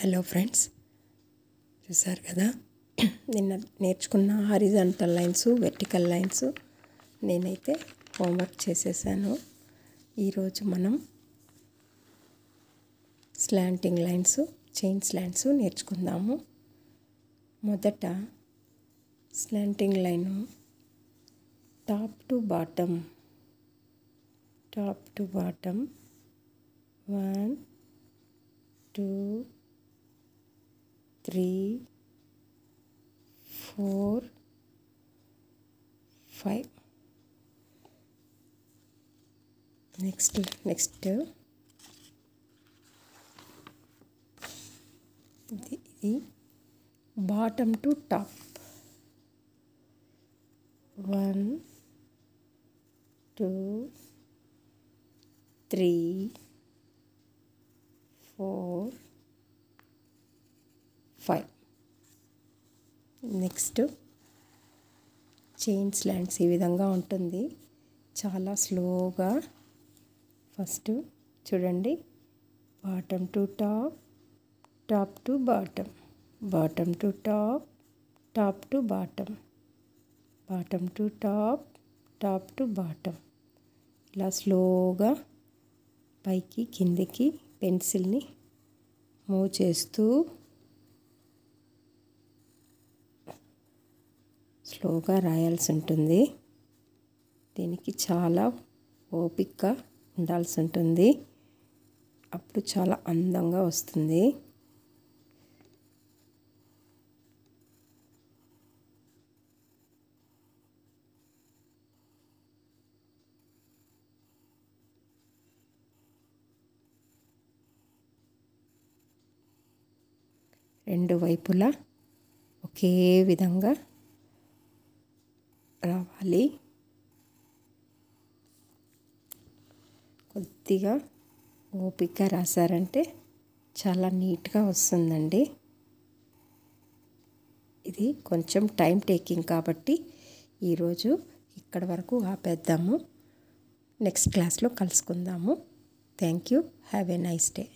Hello friends, చూసారు కదా నిన్న నేర్చుకున్న హారిజాంటల్ లైన్స్, వెర్టికల్ లైన్స్ నేనైతే హోంవర్క్ చేసేసాను. ఈరోజు మనం స్లాంటింగ్ లైన్స్, చైన్ స్లాంట్స్ నేర్చుకుందాము. మొదట slanting line top to bottom 1 2 3 4 5. Next ఇది bottom to top 1 2 3 4 5. Next chain slants ఈ విధంగా ఉంటుంది. చాలా స్లోగా ఫస్ట్ చూడండి. Bottom to top, top to bottom, bottom to top, top to bottom, bottom to top, top to bottom. ఇలా స్లోగా పైకి కిందికి పెన్సిల్ని మూవ్ చేస్తూ స్లోగా రాయాల్సి ఉంటుంది. దీనికి చాలా ఓపికగా ఉండాల్సి ఉంటుంది. అప్పుడు చాలా అందంగా వస్తుంది. రెండు వైపులా ఒకే విధంగా రావాలి. కొద్దిగా ఓపికగా రాశారంటే చాలా నీట్గా వస్తుందండి. ఇది కొంచెం టైం టేకింగ్ కాబట్టి ఈరోజు ఇక్కడ వరకు ఆపేద్దాము. నెక్స్ట్ క్లాస్లో కలుసుకుందాము. Thank you. Have a nice day.